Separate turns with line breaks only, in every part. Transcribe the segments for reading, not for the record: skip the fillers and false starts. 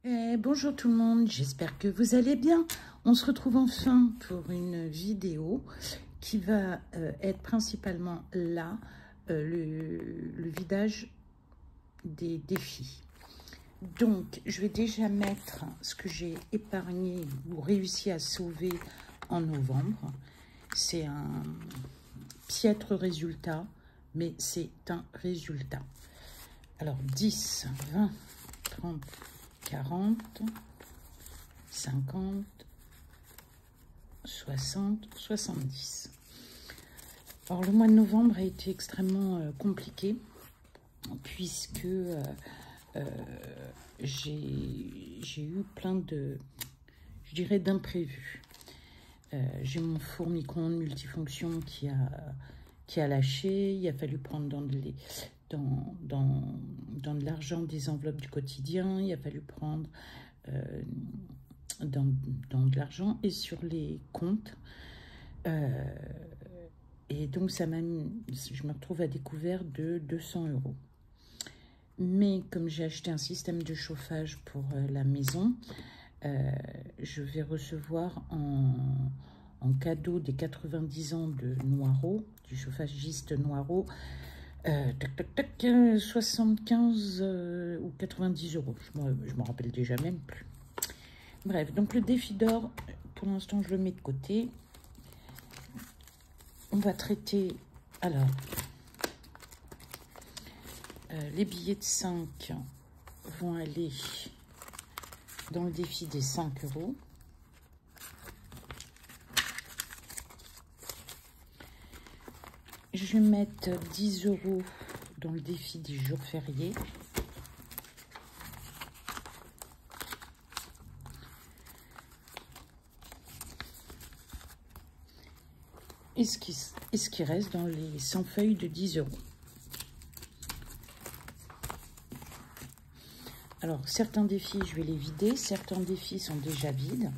Bonjour tout le monde, j'espère que vous allez bien. On se retrouve enfin pour une vidéo qui va être principalement là, le vidage des défis. Donc, je vais déjà mettre ce que j'ai épargné ou réussi à sauver en novembre. C'est un piètre résultat, mais c'est un résultat. Alors, 10, 20, 30, 40, 50, 60, 70. Alors, le mois de novembre a été extrêmement compliqué puisque j'ai eu plein de, je dirais, d'imprévus. J'ai mon four micro-ondes multifonction qui a lâché. Il a fallu prendre dans de l'argent des enveloppes du quotidien. Il a fallu prendre dans de l'argent et sur les comptes. Et donc, je me retrouve à découvert de 200 €. Mais comme j'ai acheté un système de chauffage pour la maison, je vais recevoir en cadeau des 90 ans de Noireau, du chauffagiste Noireau, 75 ou 90 €. Je me rappelle déjà même plus. Bref, donc le défi d'or, pour l'instant, je le mets de côté. On va traiter, alors, les billets de 5 vont aller dans le défi des 5 €. Je vais mettre 10 € dans le défi des jours fériés. Et ce qui reste dans les 100 feuilles de 10 €. Alors, certains défis, je vais les vider. Certains défis sont déjà vides.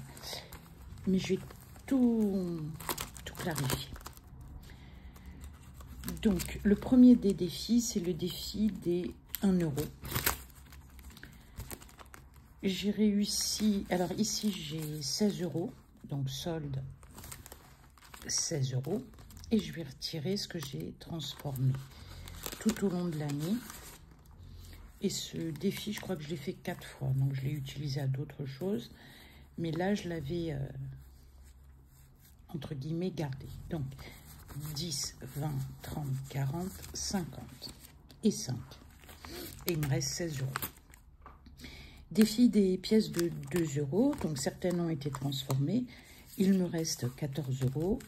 Mais je vais tout clarifier. Donc, le premier des défis, c'est le défi des 1 €. J'ai réussi... Alors, ici, j'ai 16 €. Donc, solde 16 €. Et je vais retirer ce que j'ai transformé tout au long de l'année. Et ce défi, je crois que je l'ai fait 4 fois. Donc, je l'ai utilisé à d'autres choses. Mais là, je l'avais, entre guillemets, gardé. Donc, 10, 20, 30, 40, 50 et 5. Et il me reste 16 €. Défi des pièces de 2 €. Donc, certaines ont été transformées. Il me reste 14 €.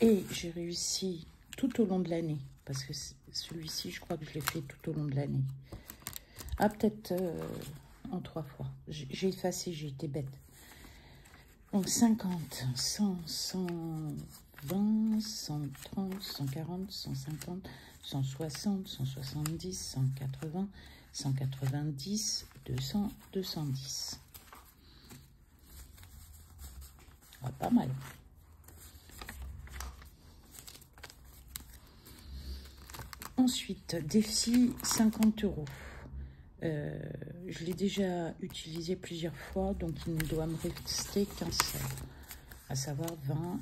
Et j'ai réussi tout au long de l'année. Parce que celui-ci, je crois que je l'ai fait tout au long de l'année. Ah, peut-être en 3 fois. J'ai effacé, j'ai été bête. Donc 50, 100, 120, 130, 140, 150, 160, 170, 180, 190, 200, 210. Ah, pas mal. Ensuite, défi 50 €. Je l'ai déjà utilisé plusieurs fois, donc il ne doit me rester qu'un seul, à savoir 20,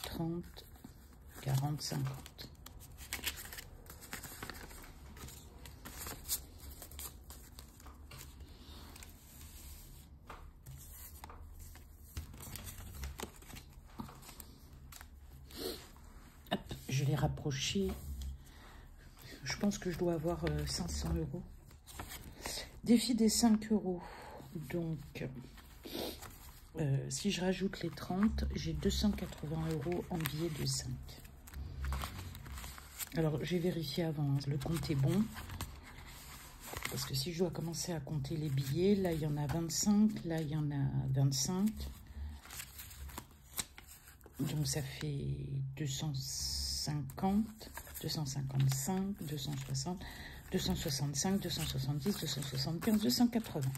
30, 40, 50. Hop, je l'ai rapproché. Je pense que je dois avoir 500 €. Défi des 5 €. Donc, si je rajoute les 30, j'ai 280 € en billets de 5. Alors, j'ai vérifié avant, hein, le compte est bon. Parce que si je dois commencer à compter les billets, là, il y en a 25, là, il y en a 25. Donc, ça fait 250, 255, 260, 265, 270, 275, 280.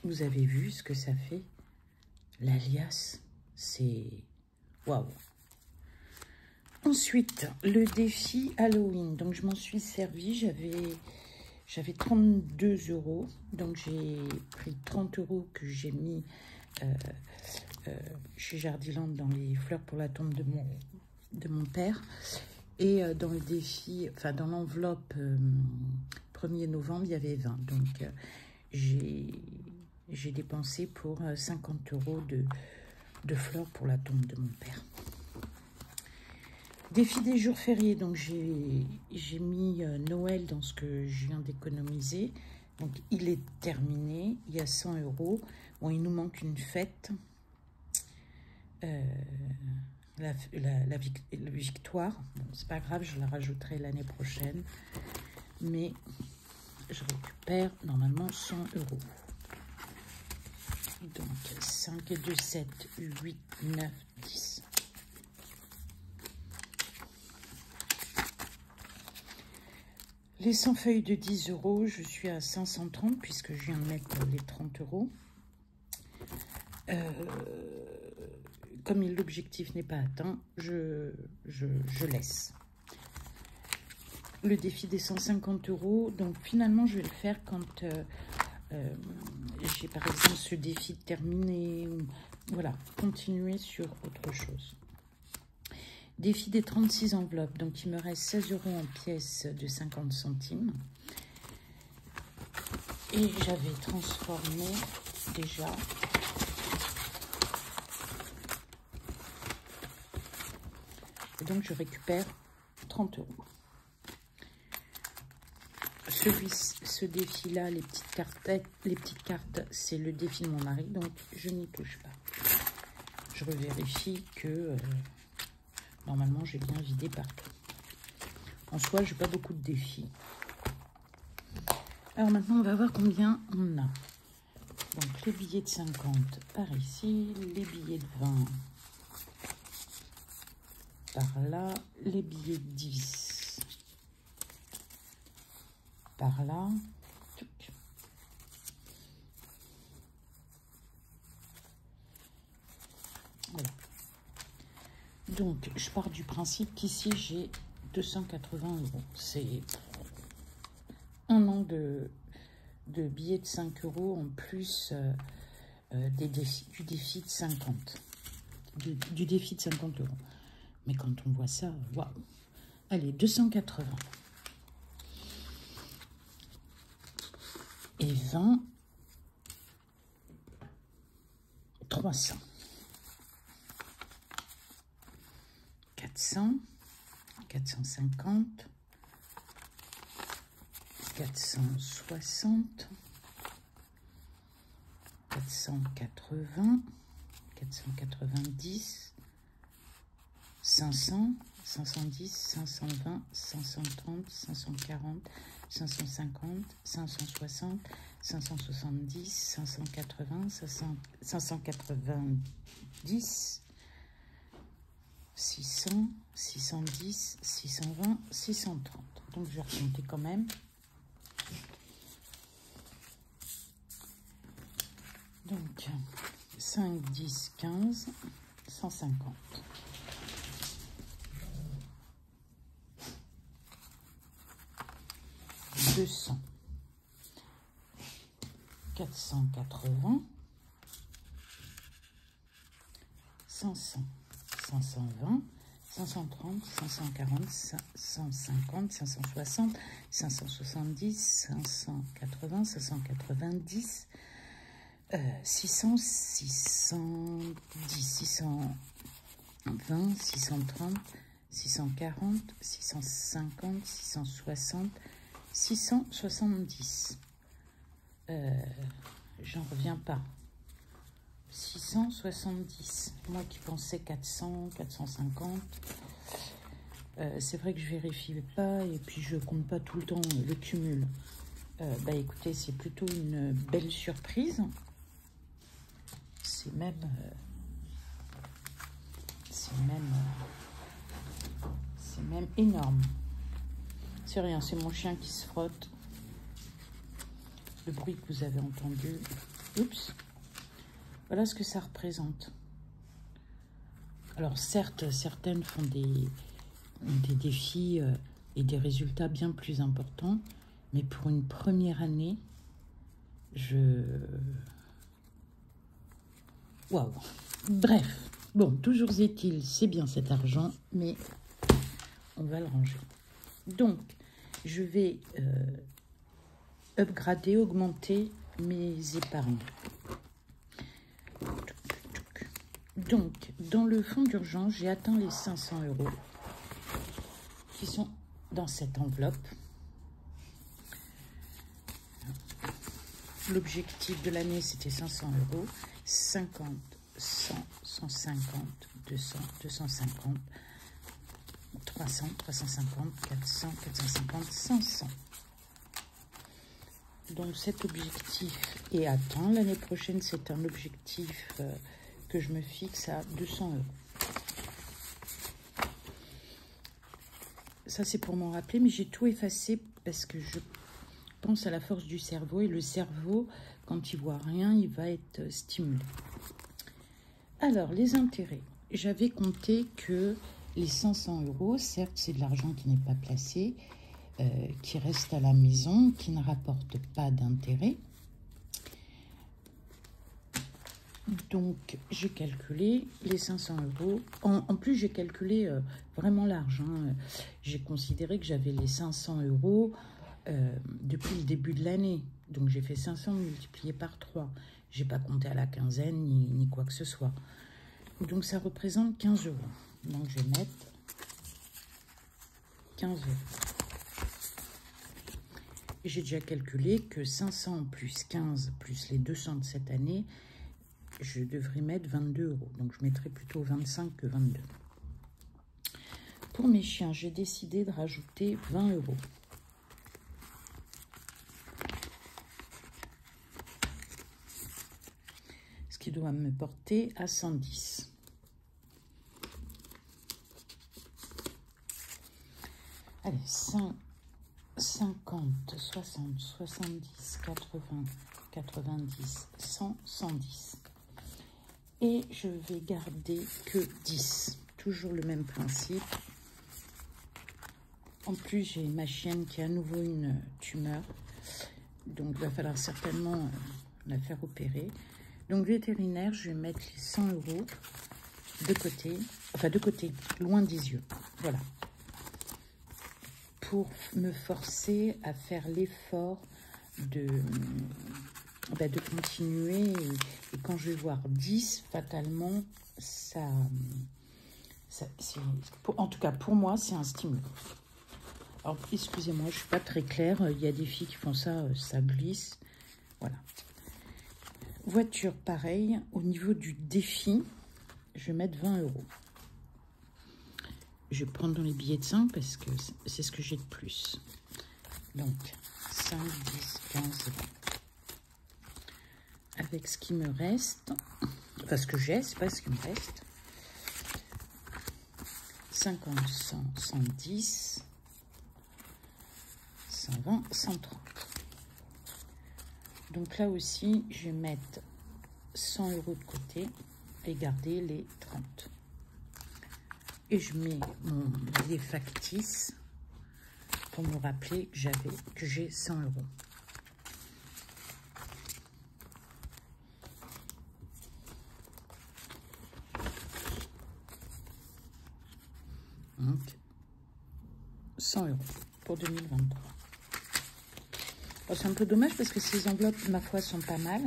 Vous avez vu ce que ça fait? L'alias, c'est... Waouh! Ensuite, le défi Halloween. Donc, je m'en suis servi. J'avais 32 €. Donc, j'ai pris 30 € que j'ai mis chez Jardiland dans les fleurs pour la tombe de mon père. Et dans le défi, enfin, dans l'enveloppe 1er novembre, il y avait 20. Donc, j'ai dépensé pour 50 € de fleurs pour la tombe de mon père. Défi des jours fériés, donc j'ai mis Noël dans ce que je viens d'économiser. Donc il est terminé, il y a 100 €. Bon, il nous manque une fête, la victoire. Bon, c'est pas grave, je la rajouterai l'année prochaine. Mais je récupère normalement 100 €. Donc 5 et 2, 7, 8, 9, 10. Les 100 feuilles de 10 €, je suis à 530 puisque je viens de mettre les 30 €. Comme l'objectif n'est pas atteint, je laisse. Le défi des 150 €, donc finalement je vais le faire quand j'ai par exemple ce défi terminé. Voilà, continuer sur autre chose. Défi des 36 enveloppes, donc il me reste 16 € en pièces de 50 centimes. Et j'avais transformé déjà et donc je récupère 30 €. Ce défi-là, les petites cartes, c'est le défi de mon mari, donc je n'y touche pas. Je revérifie que normalement j'ai bien vidé partout. En soi, je n'ai pas beaucoup de défis. Alors maintenant, on va voir combien on a. Donc les billets de 50 par ici, les billets de 20 par là, les billets de 10 par là. Voilà. Donc, je pars du principe qu'ici, j'ai 280 €. C'est un an de billets de 5 € en plus du défi de 50. Du défi de 50 €. Mais quand on voit ça, waouh! Allez, 280. Et 20, 300. 400, 450, 460, 480, 490, 500, 510, 520, 530, 540, 550, 560, 570, 580, 590, 600, 610, 620, 630. Donc, je vais recompter quand même. Donc, 5, 10, 15, 150. 200, 480, 500, 520, 530, 540, 550, 560, 570, 580, 590, 600, 610, 620, 630, 640, 650, 660, 670. J'en reviens pas. 670. Moi qui pensais 400, 450. C'est vrai que je vérifie pas et puis je compte pas tout le temps le cumul. Bah écoutez, c'est plutôt une belle surprise. C'est même énorme. C'est rien, c'est mon chien qui se frotte. Le bruit que vous avez entendu. Oups. Voilà ce que ça représente. Alors certes, certaines font des défis et des résultats bien plus importants. Mais pour une première année, waouh! Bref, bon, toujours est-il, c'est bien cet argent, mais on va le ranger. Donc, je vais upgrader, augmenter mes épargnes. Donc, dans le fonds d'urgence, j'ai atteint les 500 € qui sont dans cette enveloppe. L'objectif de l'année, c'était 500 €, 50, 100, 150, 200, 250, 300, 350, 400, 450, 500. Donc cet objectif est atteint. L'année prochaine, c'est un objectif que je me fixe à 200 €. Ça, c'est pour m'en rappeler, mais j'ai tout effacé parce que je pense à la force du cerveau. Et le cerveau, quand il voit rien, il va être stimulé. Alors, les intérêts. J'avais compté que les 500 €, certes, c'est de l'argent qui n'est pas placé, qui reste à la maison, qui ne rapporte pas d'intérêt. Donc, j'ai calculé les 500 €. En plus, j'ai calculé vraiment large. J'ai considéré que j'avais les 500 € depuis le début de l'année. Donc, j'ai fait 500 multiplié par 3. Je n'ai pas compté à la quinzaine ni quoi que ce soit. Donc, ça représente 15 €. Donc, je vais mettre 15 €. J'ai déjà calculé que 500 plus 15 plus les 200 de cette année, je devrais mettre 22 €. Donc, je mettrai plutôt 25 que 22. Pour mes chiens, j'ai décidé de rajouter 20 €. Ce qui doit me porter à 110. Allez, 100, 50, 60, 70, 80, 90, 100, 110. Et je vais garder que 10. Toujours le même principe. En plus, j'ai ma chienne qui a à nouveau une tumeur. Donc, il va falloir certainement la faire opérer. Donc, vétérinaire, je vais mettre les 100 € de côté. Enfin, de côté, loin des yeux. Voilà. Pour me forcer à faire l'effort de continuer. Et quand je vais voir 10, fatalement, en tout cas, pour moi, c'est un stimulant. Alors, excusez-moi, je ne suis pas très claire. Il y a des filles qui font ça, ça glisse. Voilà. Voiture, pareil. Au niveau du défi, je vais mettre 20 €. Je vais prendre dans les billets de 5 parce que c'est ce que j'ai de plus. Donc, 5, 10, 15, 20. Avec ce qui me reste, enfin ce que j'ai, c'est pas ce qui me reste. 50, 100, 110, 120, 130. Donc là aussi, je vais mettre 100 € de côté et garder les 30. Et je mets mon billet factice pour me rappeler que j'ai 100 €. Donc, 100 € pour 2023. C'est un peu dommage parce que ces enveloppes, ma foi, sont pas mal.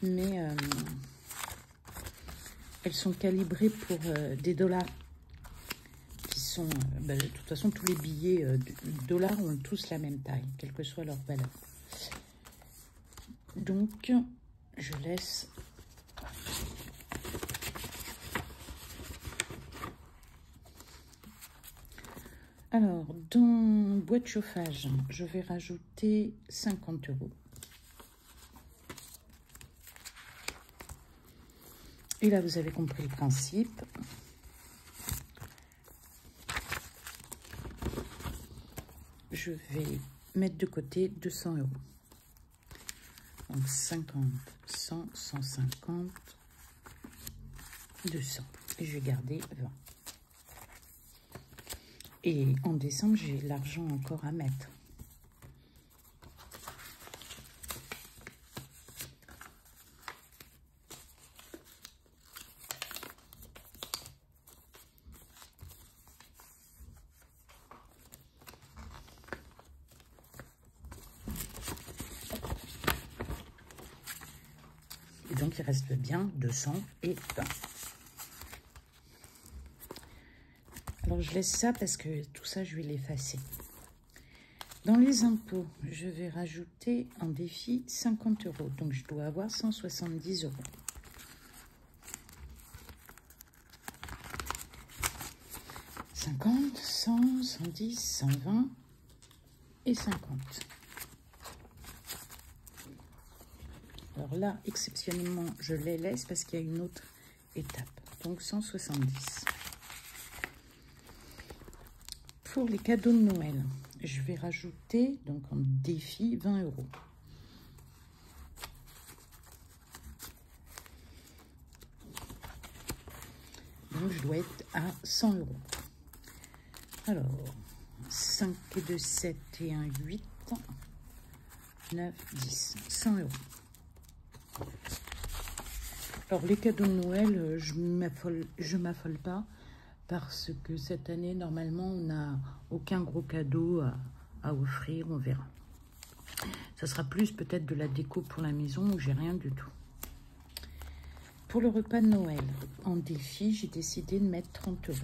Mais elles sont calibrées pour des dollars. De toute façon, tous les billets dollars ont tous la même taille, quelle que soit leur valeur. Donc, je laisse. Alors, dans boîte chauffage, je vais rajouter 50 €. Et là, vous avez compris le principe. Je vais mettre de côté 200 €. Donc 50, 100, 150, 200. Et je vais garder 20. Et en décembre, j'ai l'argent encore à mettre. Et donc, il reste bien 220. Alors, je laisse ça parce que tout ça, je vais l'effacer. Dans les impôts, je vais rajouter en défi 50 €. Donc, je dois avoir 170 €. « 50, 100, 110, 120 et 50. » Alors là, exceptionnellement, je les laisse parce qu'il y a une autre étape. Donc, 170. Pour les cadeaux de Noël, je vais rajouter, donc en défi, 20 €. Donc, je dois être à 100 €. Alors, 5 et 2, 7 et 1, 8, 9, 10, 100 €. Alors, les cadeaux de Noël, je m'affole pas parce que cette année, normalement, on n'a aucun gros cadeau à offrir, on verra. Ça sera plus peut-être de la déco pour la maison où j'ai rien du tout. Pour le repas de Noël, en défi, j'ai décidé de mettre 30 €.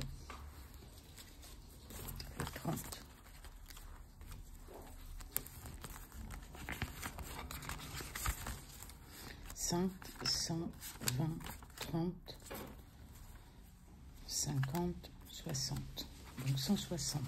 30. « 5, 100, 20, 30, 50, 60. » Donc 160.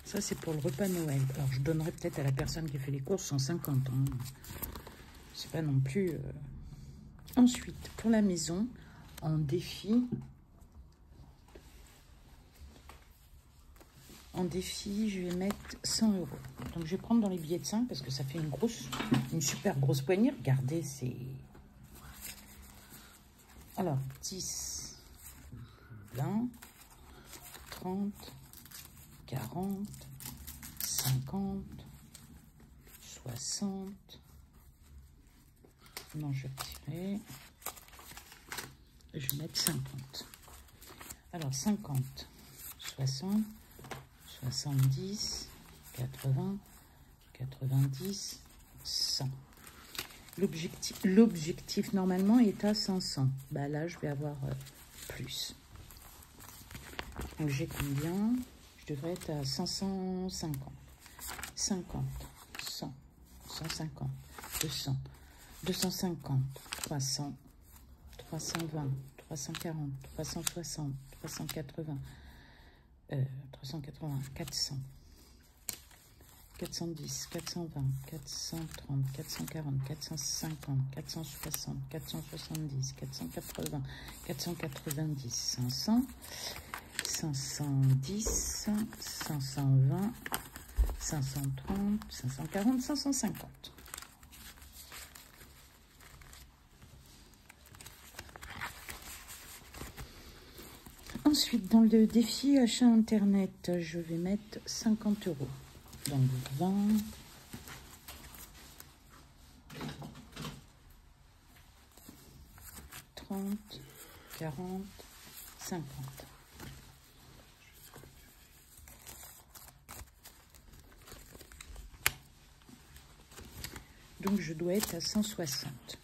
Ça, c'est pour le repas Noël. Alors, je donnerai peut-être à la personne qui fait les courses 150. Hein. C'est pas non plus... Ensuite, pour la maison, en défi... En défi, je vais mettre 100 €. Donc, je vais prendre dans les billets de 5 parce que ça fait une super grosse poignée. Regardez, c'est... Alors, 10, 20, 30, 40, 50, 60. Non, je vais retirer. Je vais mettre 50. Alors, 50, 60, 70, 80, 90, 100. L'objectif, normalement, est à 500. Bah, là, je vais avoir plus. Donc, j'ai combien? Je devrais être à 550. 50, 100, 150, 200, 250, 300, 320, 340, 360, 380, 380, 400, 410, 420, 430, 440, 450, 460, 470, 480, 490, 500, 510, 520, 530, 540, 550. Ensuite, dans le défi achat internet, je vais mettre 50 €. Donc 20, 30, 40, 50. Donc, je dois être à 160.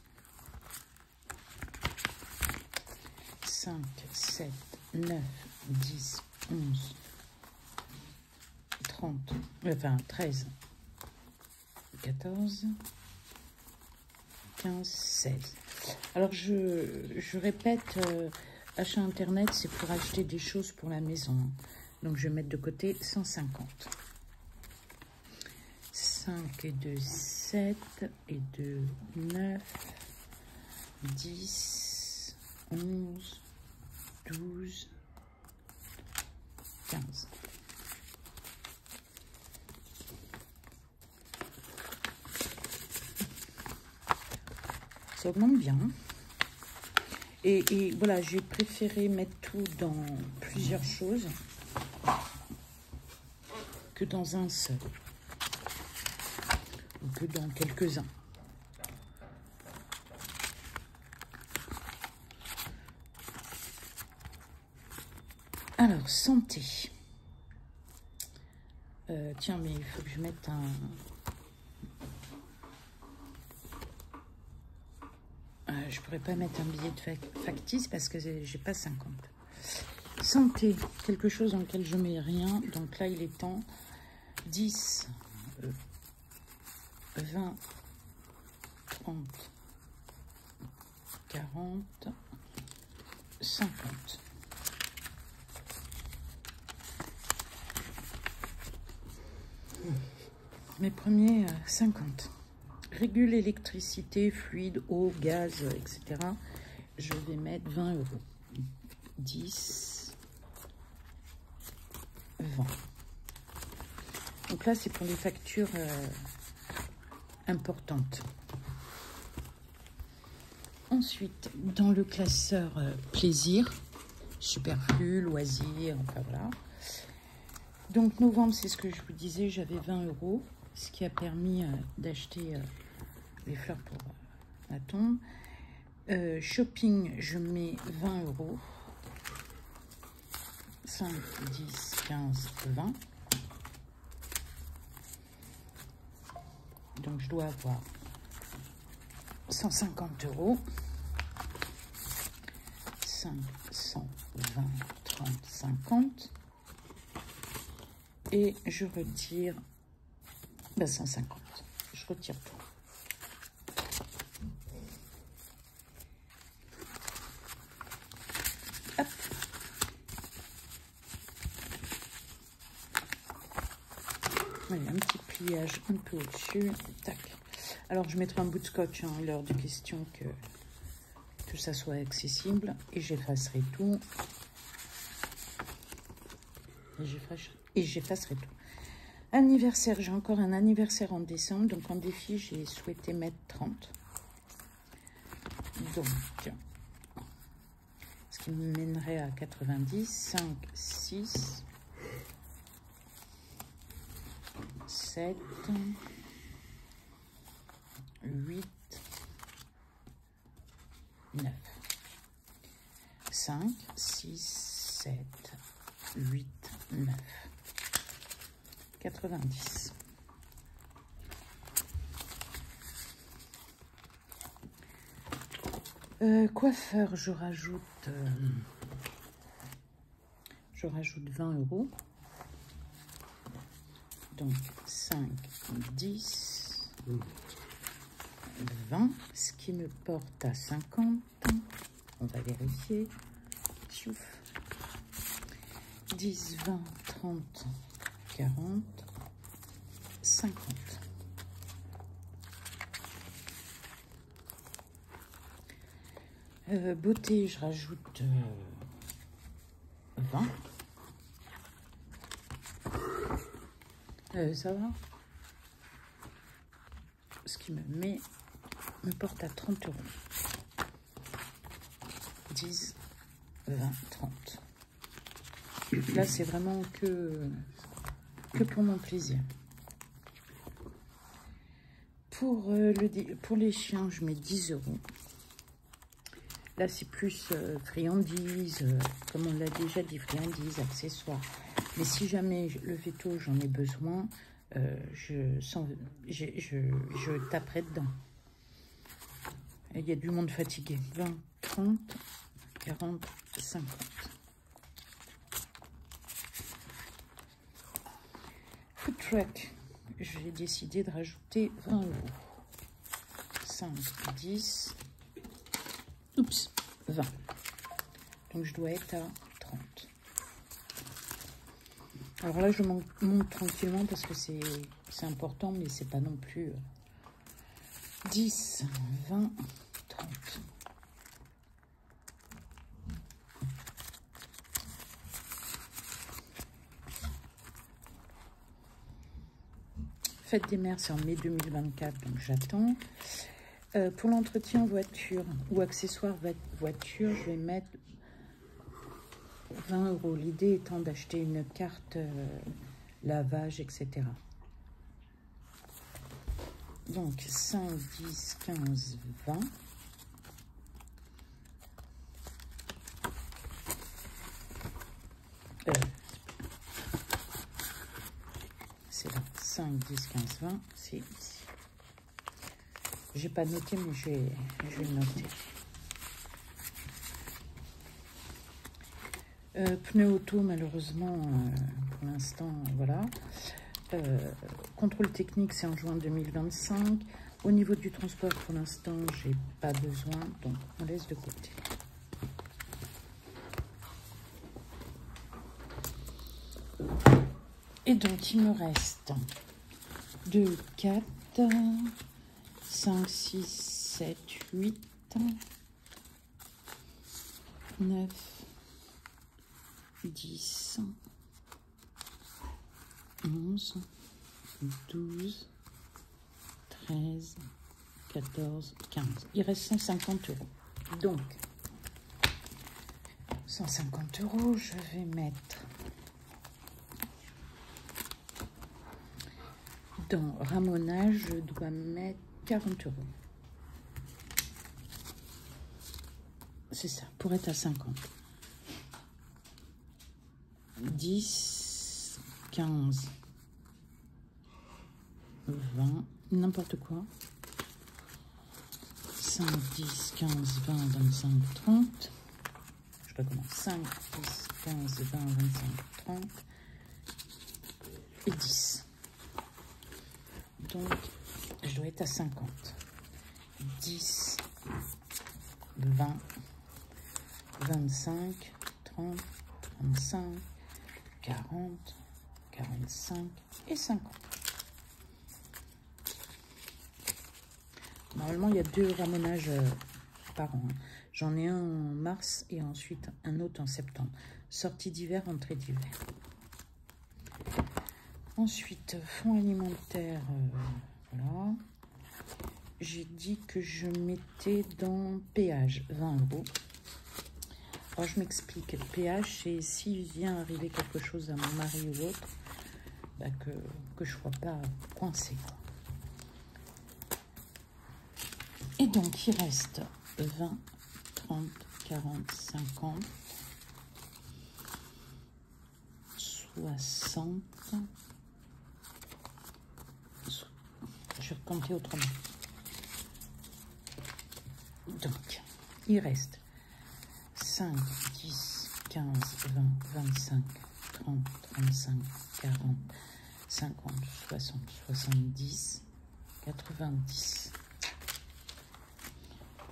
5, 7, 9, 10, 11, 30, enfin 13, 14, 15, 16. Alors, je répète, achat internet, c'est pour acheter des choses pour la maison. Donc, je vais mettre de côté 150. 5 et 2, 7 et 2, 9, 10, 11, 12, 15. Ça augmente bien. Et voilà, j'ai préféré mettre tout dans plusieurs choses que dans un seul. Ou que dans quelques-uns. Alors, santé. Tiens, mais il faut que je mette un... je pourrais pas mettre un billet de factice parce que j'ai pas 50. Santé, quelque chose dans lequel je mets rien. Donc là, il est temps. 10, 20, 30, 40, 50. Mes premiers 50. Régule électricité, fluide, eau, gaz, etc. Je vais mettre 20 €. 10, 20. Donc là, c'est pour les factures importantes. Ensuite, dans le classeur plaisir, superflu, loisirs, enfin voilà. Donc novembre, c'est ce que je vous disais, j'avais 20 €, ce qui a permis d'acheter les fleurs pour la tombe. Shopping, je mets 20 €. 5, 10, 15, 20. Donc je dois avoir 150 €. 5, 120, 30, 50. Et je retire 150. Je retire tout. Hop. Voilà, un petit pliage un peu au-dessus. Tac. Alors, je mettrai un bout de scotch, hein, l'heure de question que ça soit accessible. Et j'effacerai tout. Et j'effacerai tout. Anniversaire, j'ai encore un anniversaire en décembre. Donc, en défi, j'ai souhaité mettre 30. Donc, ce qui me mènerait à 90. 5, 6, 7, 8, 9. 5, 6, 7, 8, 9. 90. Coiffeur, je rajoute 20 €. Donc 5, 10, 20, ce qui me porte à 50. On va vérifier. Tchouf. 10, 20, 30, 40, 50. Beauté, je rajoute 20. Ça va? Ce qui me porte à 30 €. 10, 20, 30. Là, c'est vraiment que pour mon plaisir. Pour les chiens, je mets 10 €. Là, c'est plus friandises, comme on l'a déjà dit, friandises, accessoires. Mais si jamais le veto, j'en ai besoin, je taperai dedans. Il y a du monde fatigué. 20, 30, 40, 50. Food truck, j'ai décidé de rajouter 20 €. 5, 10, oups, 20. Donc je dois être à 30. Alors là, je monte tranquillement parce que c'est important, mais c'est pas non plus 10, 20, 30. Fête des mères, c'est en mai 2024, donc j'attends. Pour l'entretien voiture ou accessoires voiture, je vais mettre 20 €. L'idée étant d'acheter une carte lavage, etc. Donc 5, 10, 15, 20. C'est là. 5, 10, 15, 20. C'est ici. J'ai pas noté, mais je vais le noter. Pneus auto, malheureusement, pour l'instant, voilà. Contrôle technique, c'est en juin 2025. Au niveau du transport, pour l'instant, j'ai pas besoin, donc on laisse de côté. Et donc, il me reste 2, 4, 5, 6, 7, 8, 9, 10, 11, 12, 13, 14, 15. Il reste 150 €. Donc, 150 €, je vais mettre dans ramonage, je dois mettre 40 €. C'est ça, pour être à 50. 10, 15, 20, n'importe quoi. 5, 10, 15, 20, 25, 30. Je recommence. 5, 10, 15, 20, 25, 30. Et 10. Donc, je dois être à 50. 10, 20, 25, 30, 35, 40, 45 et 50. Normalement, il y a 2 ramonages par an. J'en ai un en mars et ensuite un autre en septembre. Sortie d'hiver, entrée d'hiver. Ensuite, fonds alimentaire, voilà. J'ai dit que je mettais dans péage 20 €. Alors, je m'explique. Le péage, c'est s'il vient arriver quelque chose à mon mari ou autre, bah, que je ne sois pas coincée. Et donc, il reste 20, 30, 40, 50, 60. Je vais compter autrement. Donc, il reste 5, 10, 15, 20, 25, 30, 35, 40, 50, 60, 70, 90.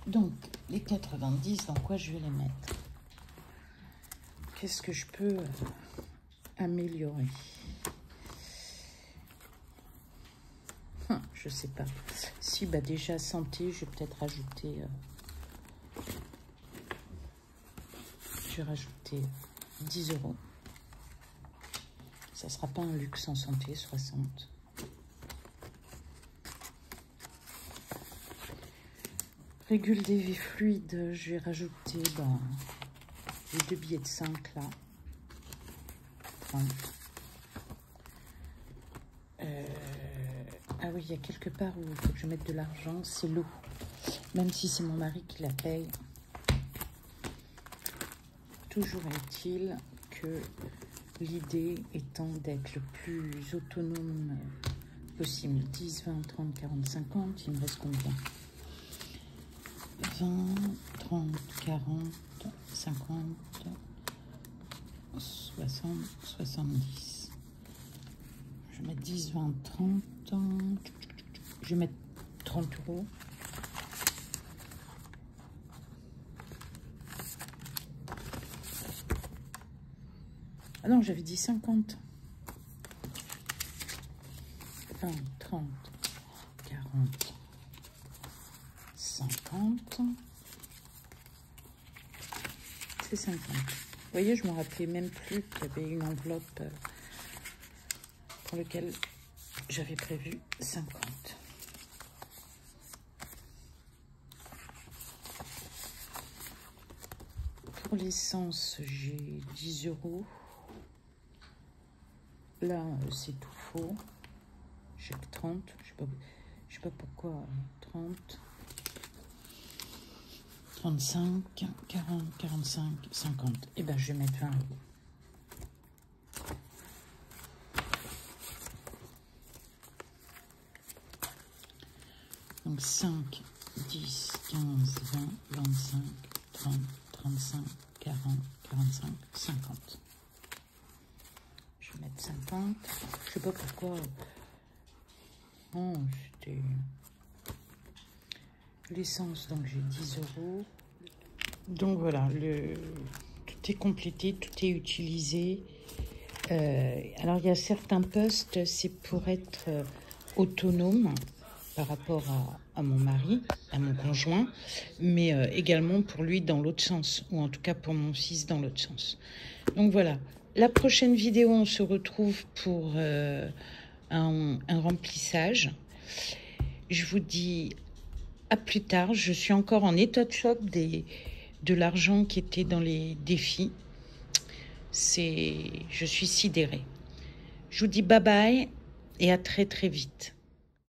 Donc, les 90, dans quoi je vais les mettre? Qu'est-ce que je peux améliorer? Je sais pas. Si, bah déjà, santé, je vais peut-être rajouter... je vais rajouter 10 €. Ça sera pas un luxe en santé, 60. Régule des vies fluides, je vais rajouter les 2 billets de 5 là. 30. Ah oui, il y a quelque part où il faut que je mette de l'argent, c'est l'eau. Même si c'est mon mari qui la paye. Toujours est-il que l'idée étant d'être le plus autonome possible. 10, 20, 30, 40, 50, il me reste combien? 20, 30, 40, 50, 60, 70. Je vais mettre 10, 20, 30. Je vais mettre 30 €. Ah non, j'avais dit 50. 20, 30, 40, 50. C'est 50. Vous voyez, je ne me rappelais même plus qu'il y avait une enveloppe pour laquelle j'avais prévu 50. pour l'essence, j'ai 10 €. Là, c'est tout faux. J'ai que 30. Je sais pas pourquoi. 30, 35, 40, 45, 50. Eh ben, je vais mettre 20 €. Donc 5, 10, 15, 20, 25, 30, 35, 40, 45, 50. Je vais mettre 50. Je sais pas pourquoi. Oh, c'était l'essence, donc j'ai 10 €. Donc voilà, tout est complété, tout est utilisé. Alors il y a certains postes, c'est pour être autonome par rapport à mon mari, à mon conjoint, mais également pour lui dans l'autre sens, ou en tout cas pour mon fils dans l'autre sens. Donc voilà, la prochaine vidéo, on se retrouve pour un remplissage. Je vous dis à plus tard. Je suis encore en état de choc de l'argent qui était dans les défis. Je suis sidérée. Je vous dis bye bye et à très très vite.